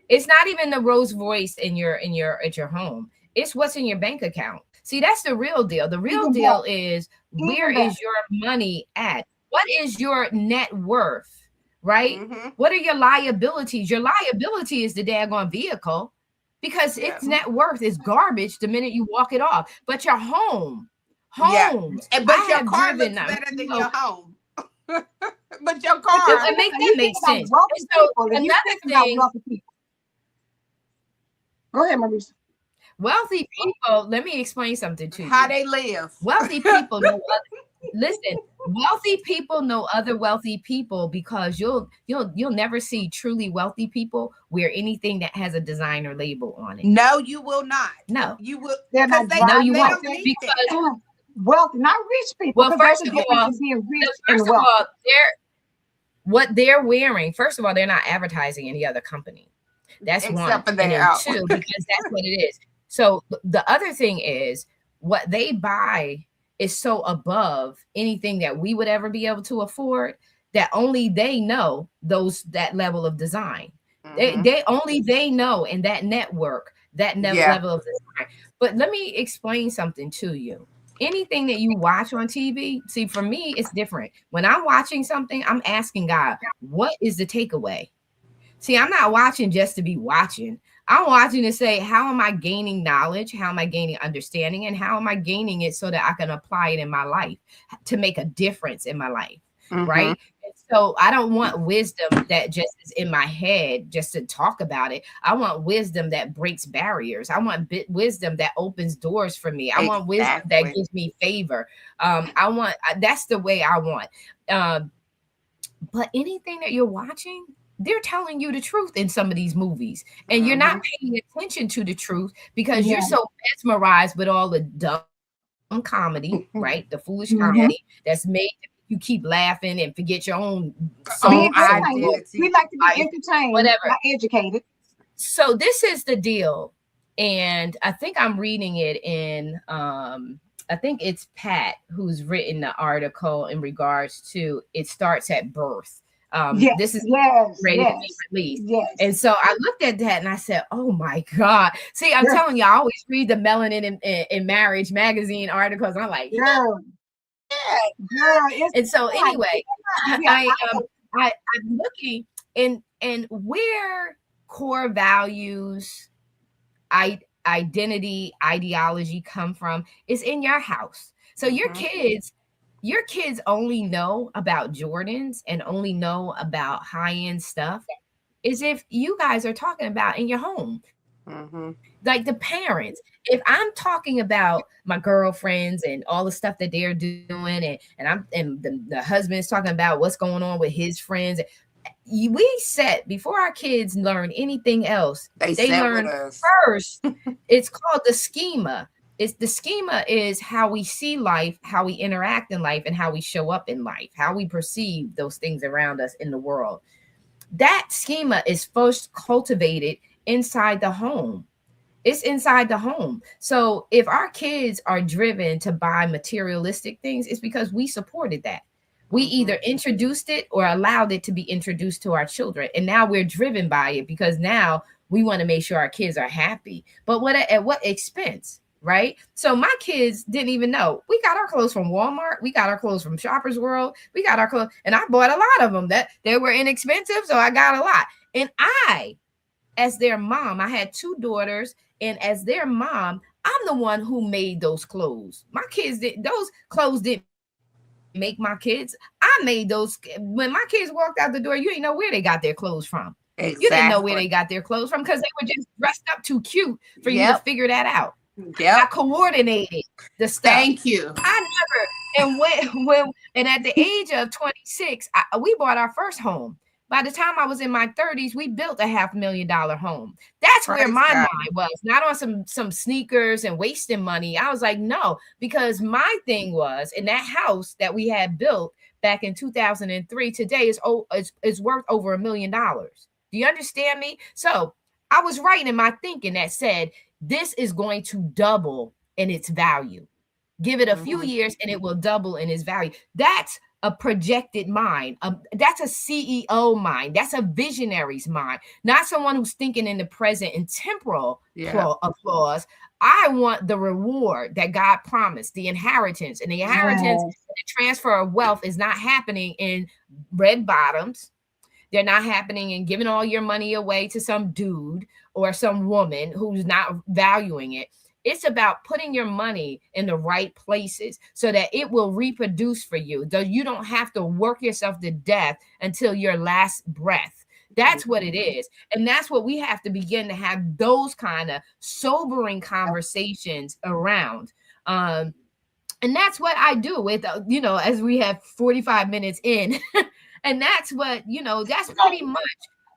it's not even the Rolls Royce at your home. It's what's in your bank account. See, that's the real deal. The real deal is where is your money at? What is your net worth? Right? What are your liabilities? Your liability is the daggone vehicle because its net worth is garbage the minute you walk it off. But your homes. But your car looks better than your home. But your car. That makes sense. So another thing. Go ahead, Marissa. Wealthy people, let me explain something to How you. they live. Wealthy people know listen, wealthy people know other wealthy people because you'll never see truly wealthy people wear anything that has a designer label on it. No, you will not. No. You will, They're because not No, you they won't. don't need Because that. wealth, not rich people, well, because there's first a of difference all, in being rich first and of wealthy. all, what they're wearing, first of all, they're not advertising any other company. That's one. Except for And their then out. two, because that's what it is. So the other thing is what they buy is so above anything that we would ever be able to afford that only they know that level of design. They only they know in that network that Yeah. level of design. But let me explain something to you. Anything that you watch on TV, see, for me, it's different. When I'm watching something, I'm asking God, what is the takeaway? See, I'm not watching just to be watching. I'm watching to say, how am I gaining knowledge? How am I gaining understanding? And how am I gaining it so that I can apply it in my life to make a difference in my life? Right. And so I don't want wisdom that just is in my head just to talk about it. I want wisdom that breaks barriers. I want wisdom that opens doors for me. I want wisdom that Exactly. gives me favor. That's the way I want. Um, but anything that you're watching, they're telling you the truth in some of these movies, and you're not paying attention to the truth because you're Yeah. so mesmerized with all the dumb comedy, right? The foolish comedy Mm-hmm. that's made you keep laughing and forget your own Own soul, Be entertained. identity. We like to be life, entertained, whatever. not educated. So this is the deal, and I think I'm reading it in I think it's Pat who's written the article in regards to it starts at birth. Yes, This is yes, ready to be yes, released. yes. And so I looked at that and I said, oh my God. See, I'm Girl, telling you, I always read the Melanin in Marriage magazine articles. And I'm like, girl, girl, it's and so like, anyway, yeah, I'm looking and where core values, identity, ideology come from is in your house. So your kids only know about Jordans and only know about high-end stuff is if you guys are talking about in your home. Like the parents, if I'm talking about my girlfriends and all the stuff that they're doing, and the husband's talking about what's going on with his friends, we set before our kids learn anything else, They they sat with learn us. first. It's called the schema. It's the schema is how we see life, how we interact in life, and how we show up in life, how we perceive those things around us in the world. That schema is first cultivated inside the home. It's inside the home. So if our kids are driven to buy materialistic things, it's because we supported that. We either introduced it or allowed it to be introduced to our children. And now we're driven by it because now we want to make sure our kids are happy. But at what expense? Right. So my kids didn't even know. We got our clothes from Walmart. We got our clothes from Shoppers World. We got our clothes, and I bought a lot of them that they were inexpensive. So I got a lot. And as their mom, I had two daughters, and as their mom, I'm the one who made those clothes. My kids those clothes didn't make my kids. I made those. When my kids walked out the door, you didn't know where they got their clothes from. You didn't know where they got their Exactly. clothes from because they were just dressed up too cute for you to figure Yep. that out. I Yep. coordinated the stuff. Thank you. I never, and and at the age of 26, we bought our first home. By the time I was in my 30s, we built a $500,000 home. That's where Praise my God. mind was, not on some sneakers and wasting money. I was like, no, because my thing was in that house that we had built back in 2003, today is worth over $1 million. Do you understand me? So I was right in my thinking that said, this is going to double in its value. Give it a few years and it will double in its value. That's a projected mind. That's a CEO mind. That's a visionary's mind, not someone who's thinking in the present and temporal applause. I want the reward that God promised, the inheritance. And the inheritance, yes, the transfer of wealth is not happening in red bottoms. They're not happening in giving all your money away to some dude or some woman who's not valuing it. It's about putting your money in the right places so that it will reproduce for you. Though you don't have to work yourself to death until your last breath. That's what it is. And that's what we have to begin to have, those kind of sobering conversations around. Um, and that's what I do with, as we have 45 minutes in. And that's what, that's pretty much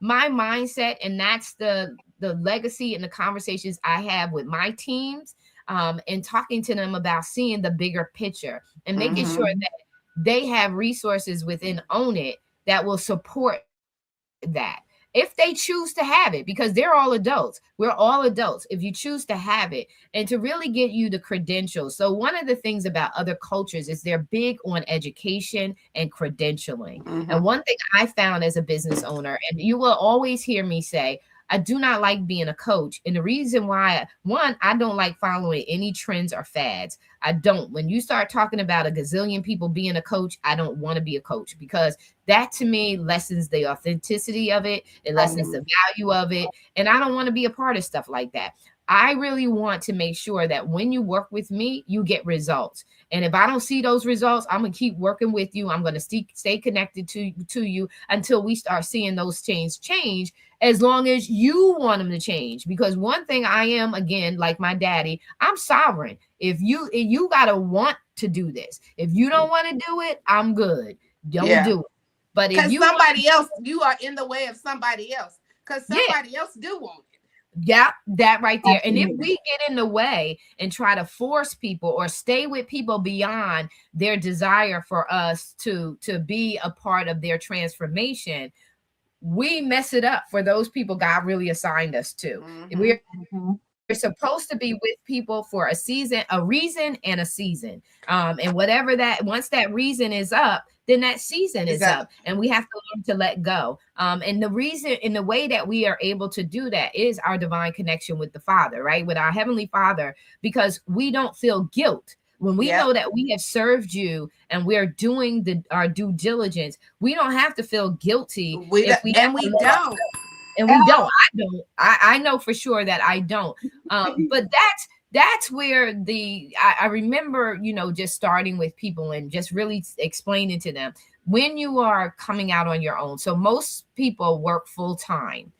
my mindset. And that's the legacy and the conversations I have with my teams, and talking to them about seeing the bigger picture and making sure that they have resources within Own It that will support that, if they choose to have it, because they're all adults. We're all adults. If you choose to have it, and to really get you the credentials. So one of the things about other cultures is they're big on education and credentialing. And one thing I found as a business owner, and you will always hear me say, I do not like being a coach. And the reason why, one, I don't like following any trends or fads. I don't. When you start talking about a gazillion people being a coach, I don't want to be a coach, because that to me lessens the authenticity of it. It lessens the value of it. And I don't want to be a part of stuff like that. I really want to make sure that when you work with me, you get results. And if I don't see those results, I'm going to keep working with you. I'm going to stay connected to you until we start seeing those change, as long as you want them to change. Because one thing I am, again, like my daddy, I'm sovereign. If you got to want to do this. If you don't want to do it, I'm good. Don't do it. But if you somebody else, you are in the way of somebody else, because somebody else do want it. Yeah, that right there. And if we get in the way and try to force people or stay with people beyond their desire for us to be a part of their transformation, we mess it up for those people God really assigned us to. We're supposed to be with people for a season, a reason, and a season. And whatever that, once that reason is up, then that season is up, and we have to learn to let go. And the reason, in the way that we are able to do that, is our divine connection with the Father, right? With our Heavenly Father, because we don't feel guilt. When we know that we have served you and we're doing our due diligence, we don't have to feel guilty. We don't. And we don't. I know for sure that I don't. But that's where I remember, just starting with people and just really explaining to them, when you are coming out on your own. So most people work full time.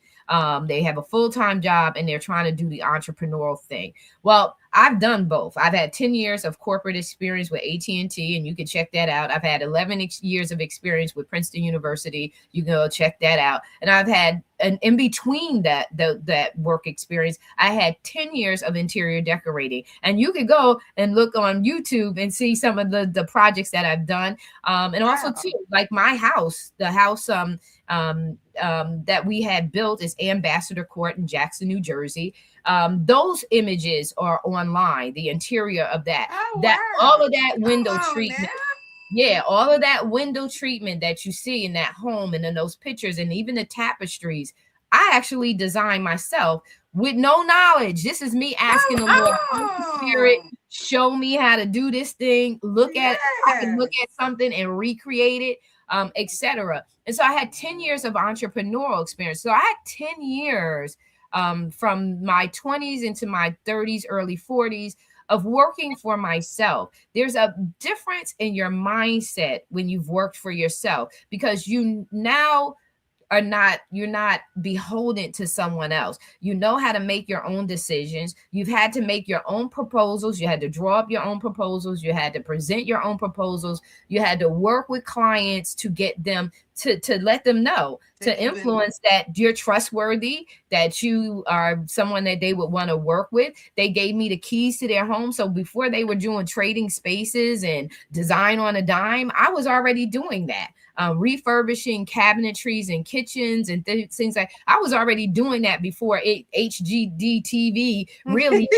They have a full-time job and they're trying to do the entrepreneurial thing. Well, I've done both. I've had 10 years of corporate experience with AT&T, and you can check that out. I've had 11 years of experience with Princeton University. You can go check that out. And I've had, and in between that work experience, I had 10 years of interior decorating. And you could go and look on YouTube and see some of the projects that I've done. And also too, like my house, the house that we had built is Ambassador Court in Jackson, New Jersey. Those images are online, the interior of that, all of that window treatment. Yeah, all of that window treatment that you see in that home and in those pictures, and even the tapestries, I actually designed myself with no knowledge. This is me asking the Lord, Spirit, show me how to do this thing. I can look at something and recreate it, etc. And so I had 10 years of entrepreneurial experience. So I had 10 years from my 20s into my 30s, early 40s of working for myself. There's a difference in your mindset when you've worked for yourself, because you now you're not beholden to someone else. You know how to make your own decisions. You've had to make your own proposals. You had to draw up your own proposals. You had to present your own proposals. You had to work with clients to get them to let them know, to influence that you're trustworthy, that you are someone that they would want to work with. They gave me the keys to their home. So before they were doing trading spaces and design on a dime, I was already doing that. Refurbishing cabinetries and kitchens and things like, I was already doing that before HGD TV really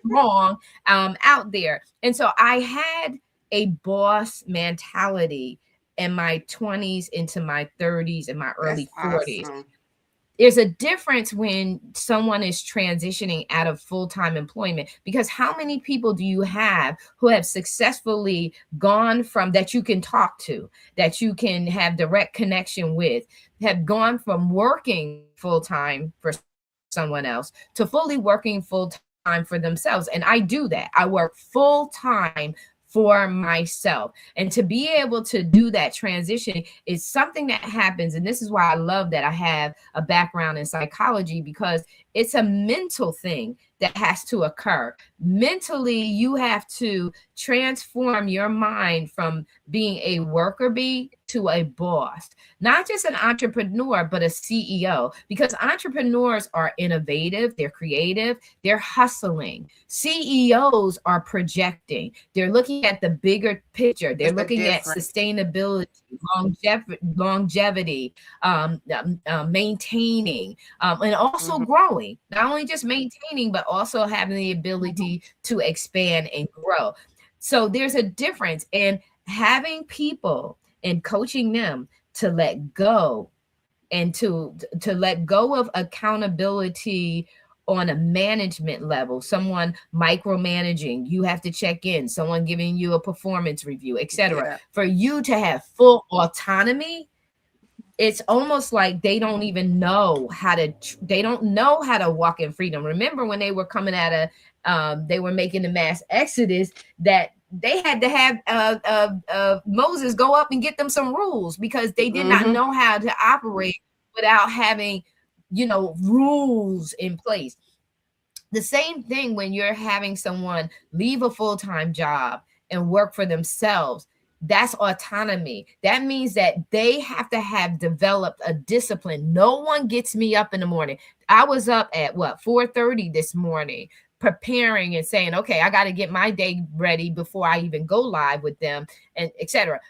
strong out there. And so I had a boss mentality in my 20s into my 30s and my early 40s. Awesome. There's a difference when someone is transitioning out of full-time employment, because how many people do you have who have successfully gone from, that you can talk to, that you can have direct connection with, have gone from working full-time for someone else to fully working full-time for themselves? And I do that. I work full-time for myself. And to be able to do that transition is something that happens. And this is why I love that I have a background in psychology, because it's a mental thing that has to occur. Mentally, you have to transform your mind from being a worker bee to a boss, not just an entrepreneur, but a CEO, because entrepreneurs are innovative, they're creative, they're hustling. CEOs are projecting, they're looking at the bigger picture, they're looking at sustainability, longevity, maintaining, and also growing, not only just maintaining, but also having the ability to expand and grow. So there's a difference in having people and coaching them to let go, and to let go of accountability on a management level, someone micromanaging, you have to check in, someone giving you a performance review, etc. For you to have full autonomy, it's almost like they don't even know how to, they don't know how to walk in freedom. Remember when they were coming out of, they were making the mass exodus, that they had to have Moses go up and get them some rules, because they did not know how to operate without having, rules in place. The same thing when you're having someone leave a full-time job and work for themselves. That's autonomy. That means that they have to have developed a discipline. No one gets me up in the morning. I was up at 4:30 this morning, preparing and saying, okay, I got to get my day ready before I even go live with them, and etc.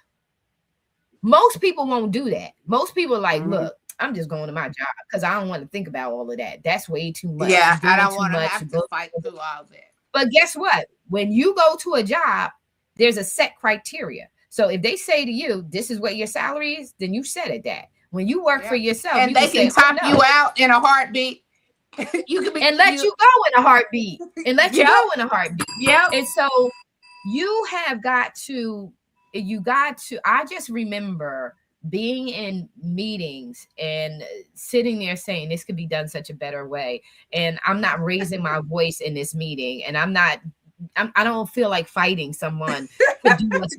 Most people won't do that. Most people are like, look, I'm just going to my job because I don't want to think about all of that. That's way too much. Yeah, I don't want to have to fight through all that. But guess what? When you go to a job, there's a set criteria. So if they say to you, this is what your salary is, then you set it that. When you work for yourself, and they can top you out in a heartbeat. You can be, and let you go in a heartbeat. And let you go in a heartbeat. Yeah. And so you have got to, I just remember being in meetings and sitting there saying, this could be done such a better way. And I'm not raising my voice in this meeting. And I don't feel like fighting someone to do what's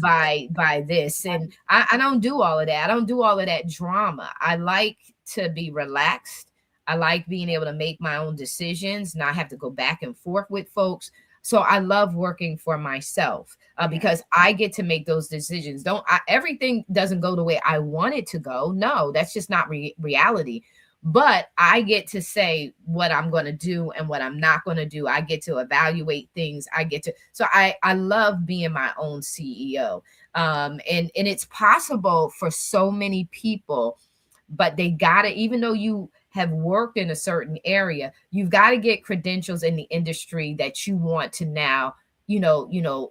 right by this. And I don't do all of that. I don't do all of that drama. I like to be relaxed. I like being able to make my own decisions, not have to go back and forth with folks. So I love working for myself because I get to make those decisions. Everything doesn't go the way I want it to go. No, that's just not reality. But I get to say what I'm going to do and what I'm not going to do. I get to evaluate things. So I love being my own CEO. And it's possible for so many people, but they got to, even though you have worked in a certain area, you've got to get credentials in the industry that you want to now,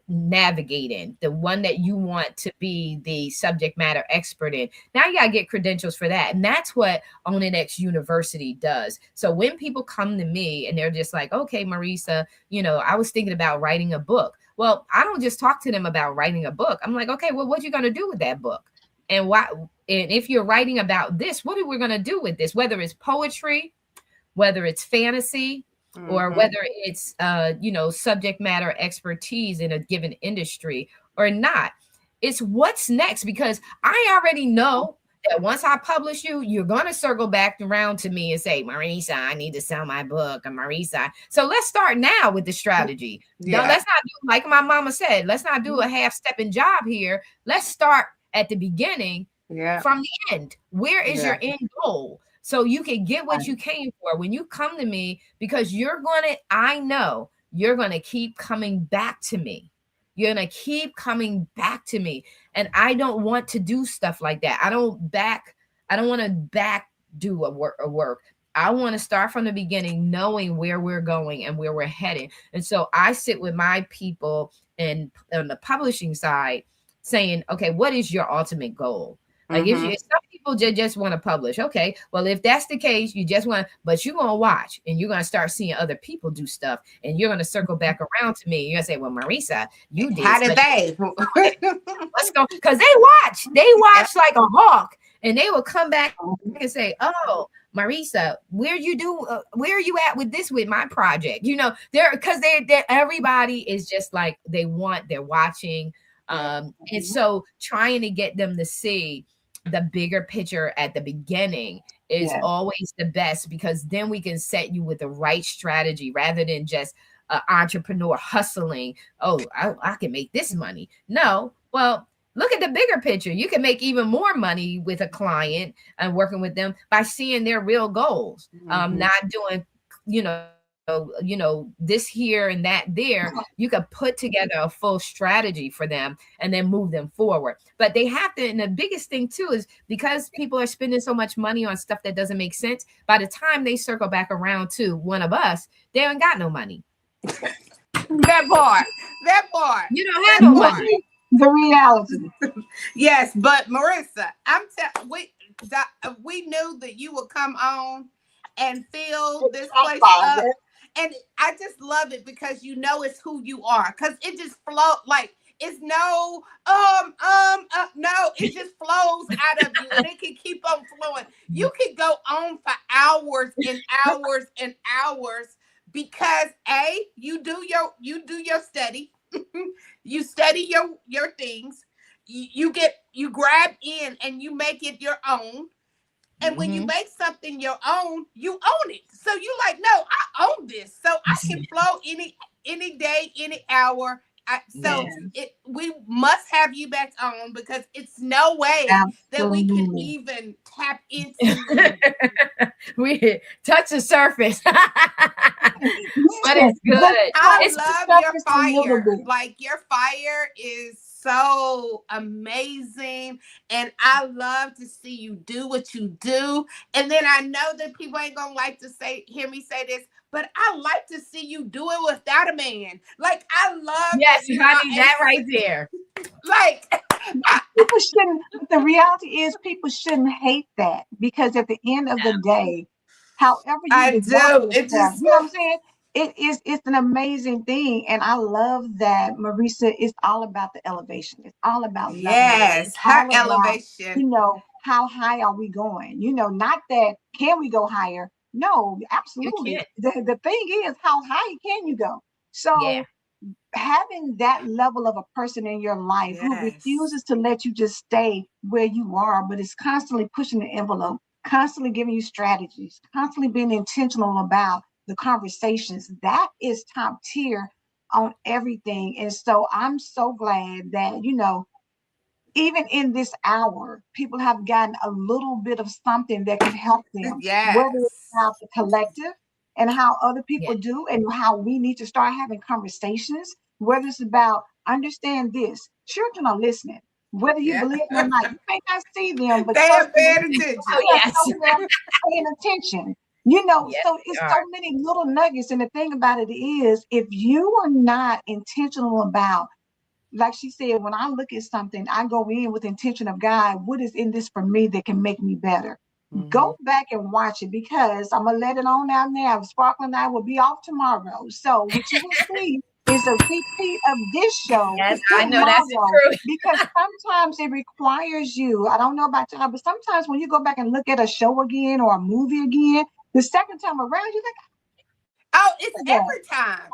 navigate in, the one that you want to be the subject matter expert in. Now you got to get credentials for that. And that's what Own It X University does. So when people come to me and they're just like, okay, Marissa, I was thinking about writing a book. Well, I don't just talk to them about writing a book. I'm like, okay, well, what are you going to do with that book? And why? And if you're writing about this, what are we going to do with this? Whether it's poetry, whether it's fantasy, or whether it's, subject matter expertise in a given industry or not. It's what's next, because I already know that once I publish you, you're going to circle back around to me and say, Marissa, I need to sell my book. And Marissa. So let's start now with the strategy. Yeah. Let's not do, like my mama said, let's not do a half-stepping job here. Let's start at the beginning from the end. Where is your end goal? So you can get what you came for when you come to me, because I know you're going to keep coming back to me. You're going to keep coming back to me. And I don't want to do stuff like that. I don't want to do a work. I want to start from the beginning, knowing where we're going and where we're heading. And so I sit with my people and on the publishing side saying, okay, what is your ultimate goal? Like if some people just want to publish, okay, well, if that's the case, you just want, but you're going to watch and you're going to start seeing other people do stuff, and you're going to circle back around to me. You're going to say, well, Marissa, you did. How did they? Let's go. Because they watch like a hawk, and they will come back and say, oh, Marissa, where are you at with this with my project? They're because they're everybody is just like they're watching. And so trying to get them to see the bigger picture at the beginning is Yes. always the best, because then we can set you with the right strategy rather than just an entrepreneur hustling. Oh, I can make this money. No, well, look at the bigger picture. You can make even more money with a client and working with them by seeing their real goals. Not doing, this here and that there. You can put together a full strategy for them and then move them forward. But they have to, and the biggest thing too is because people are spending so much money on stuff that doesn't make sense, by the time they circle back around to one of us, they ain't got no money. That part. You don't have no money. The reality. Yes, but Marissa, we knew that you would come on and fill this place up, and I just love it because it's who you are. Because it just flow like it's no no, it just flows out of you, and it can keep on flowing. You can go on for hours and hours and hours because you do your study. You study your things. You grab in and you make it your own. And when you make something your own, you own it. So you like, no, I own this. So I can flow any day, any hour. We must have you back on because it's no way that we can even tap into. We touch the surface. But it's good. I love your fire. Like your fire is so amazing, and I love to see you do what you do. And then I know that people ain't gonna like to hear me say this, but I like to see you do it without a man. Like I love honey, that right there. Like people shouldn't. The reality is, people shouldn't hate that, because at the end of the day, however you do, yourself, you know what I'm saying? It's an amazing thing, and I love that Marissa is all about the elevation. It's all about her elevation. How high are we going? Not that can we go higher? No, absolutely. The thing is, how high can you go? So having that level of a person in your life who refuses to let you just stay where you are, but is constantly pushing the envelope, constantly giving you strategies, constantly being intentional about the conversations, that is top tier on everything. And so I'm so glad that, even in this hour, people have gotten a little bit of something that can help them, whether it's about the collective and how other people do and how we need to start having conversations, whether it's about understand this. Children are listening. Whether you believe it or not, you may not see them, but they are paying attention. Paying attention. So it's so many little nuggets. And the thing about it is, if you are not intentional about, like she said, when I look at something, I go in with intention of God, what is in this for me that can make me better? Go back and watch it, because I'm going to let it on out now. Sparkle and I will be off tomorrow. So what you will see is a repeat of this show. Yes, I know that's the truth. Because sometimes it requires you, I don't know about y'all, but sometimes when you go back and look at a show again or a movie again, the second time around, you think, it's every time.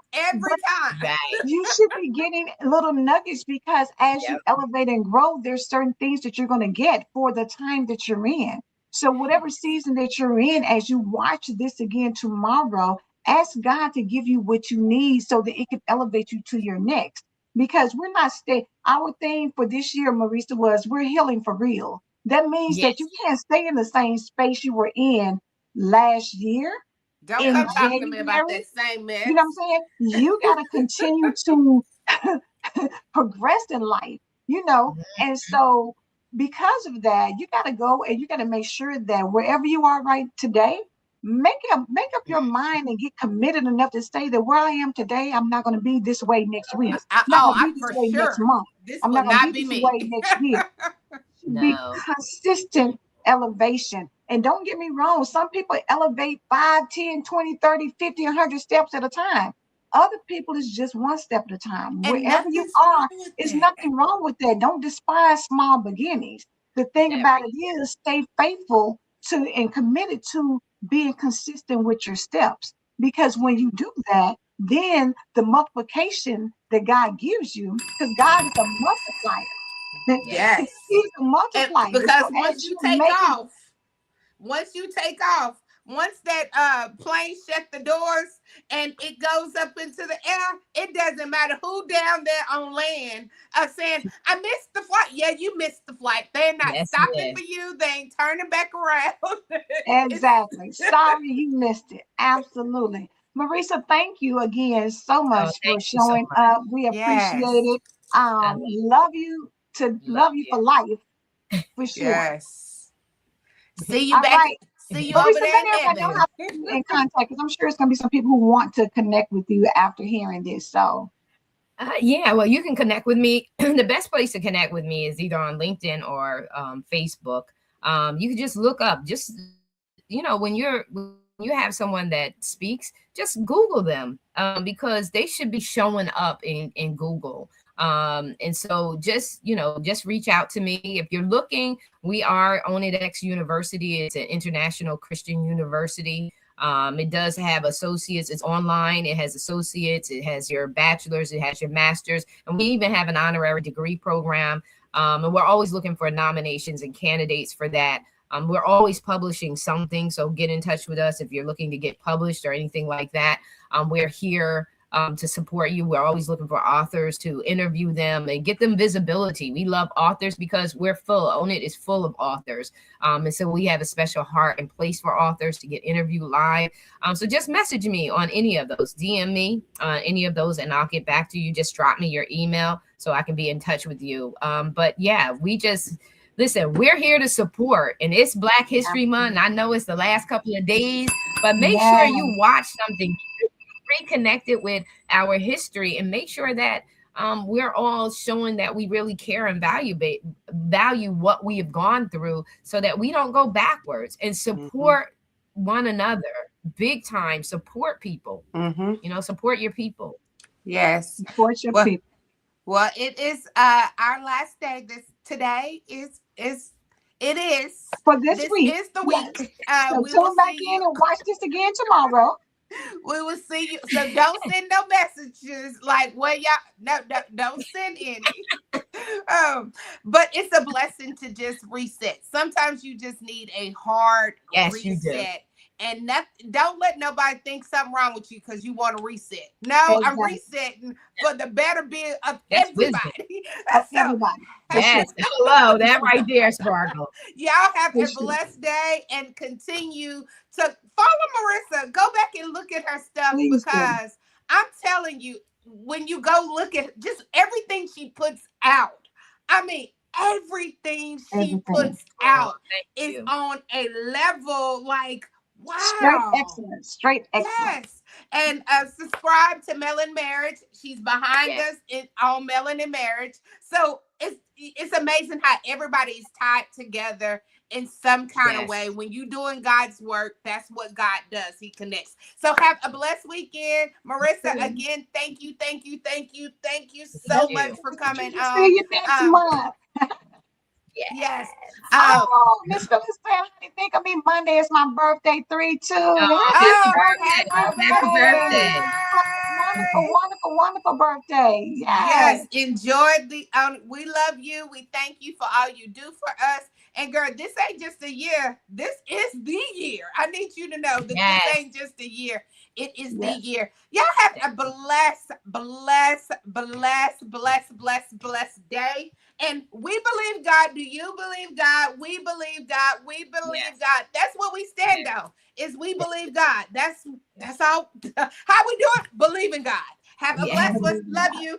Right. You should be getting little nuggets, because as you elevate and grow, there's certain things that you're going to get for the time that you're in. So whatever season that you're in, as you watch this again tomorrow, ask God to give you what you need so that it can elevate you to your next. Because we're not our theme for this year, Marissa, was we're healing for real. That means that you can't stay in the same space you were in last year. Don't come talk to me about that same mess. You know what I'm saying? You got to continue to progress in life, and so because of that, you got to go and you got to make sure that wherever you are right today, make up your mind and get committed enough to say that where I am today, I'm not going to be this way next week. Next month. I'm not going to be this way next year. Be consistent elevation. And don't get me wrong, some people elevate 5, 10, 20, 30, 50, 100 steps at a time. Other people is just one step at a time. And wherever you are, there's nothing wrong with that. Don't despise small beginnings. The thing about it is, stay faithful to and committed to being consistent with your steps. Because when you do that, then the multiplication that God gives you, because God is a multiplier. Yes. He's a And multiplier. because So once as you you take make it, off, once you take off, once that plane shut the doors and it goes up into the air, it doesn't matter who down there on land saying, I missed the flight. Yeah, you missed the flight. They're not Yes, stopping yes. for you. They ain't turning back around. It's, exactly. Sorry you missed it. Absolutely. Marissa, thank you again so Oh, much for thank you so showing much. up. We appreciate yes. it. I love Love you to you. Love love you you. for life, for sure. Yes. See you All back. right. See you over Marissa, there let in everybody know heaven. how to get you in contact because I'm sure it's going to be some people who want to connect with you after hearing this. So, Yeah, well, you can connect with me. The best place to connect with me is either on LinkedIn or Facebook. You can just look up, just when you have someone that speaks, just Google them because they should be showing up in Google. And so just reach out to me if you're looking. We are Onedex University. It's an international Christian university. It does have associates. It's online. It has associates. It has your bachelor's. It has your master's. And we even have an honorary degree program. And we're always looking for nominations and candidates for that. We're always publishing something. So get in touch with us if you're looking to get published or anything like that. We're here to support you. We're always looking for authors to interview them and get them visibility. We love authors because we're full. Own It is full of authors. And so we have a special heart and place for authors to get interviewed live. So just message me on any of those, DM me any of those, and I'll get back to you. Just drop me your email so I can be in touch with you. But yeah, listen, we're here to support, and it's Black History Month. I know it's the last couple of days, but make sure yes, you watch something, reconnected with our history, and make sure that we're all showing that we really care and value what we have gone through, so that we don't go backwards, and support one another big time. Support people. Support your people. Yes. support your Well, people. well, it is our last day. Today it is For this this week. is the Yes. week. So We will tune back see in you. and watch this again tomorrow. We will see you. So don't send no messages like, well, y'all, no, don't send any. um, but it's a blessing to just reset. Sometimes you just need a hard Yes, you do. reset. And don't let nobody think something wrong with you because you want to reset. No, I'm Exactly. resetting for the better being of That's wisdom. everybody. Of So everybody. For sure. Yes. Hello, that right there, Sparkle. y'all have For a sure. blessed day and continue to follow Marissa. Go back and look at her stuff Please do. because I'm telling you, when you go look at just everything she puts out, I mean, everything she Everything. puts Oh, out thank is you. on a level like, Straight wow. excellence. Straight excellence. Yes. And subscribe to Melon Marriage. She's behind Yes. us on Melon and Marriage. So it's amazing how everybody's tied together in some kind of Yes. way. When you're doing God's work, that's what God does. He connects. So have a blessed weekend. Marissa, again, thank you, thank you, thank you, thank you Thank so you. much for coming See on. you next Um, month. yes. Yes. Oh, Miss Phyllis said, I didn't think of me. Monday is my birthday, 3/2. Oh, Happy happy Oh, birthday. happy Happy birthday. birthday. Wonderful, wonderful, wonderful birthday. Yes. Yes, enjoy the. We love you. We thank you for all you do for us. And girl, this ain't just a year. This is the year. I need you to know that Yes. this ain't just a year. It is the Yes. year. Y'all have a blessed day. And we believe God. Do you believe God? We believe God. We believe Yes. God. That's what we stand on. Is we believe God. That's all. How we do it? Believe in God. Have a Yes. blessed one. Love you.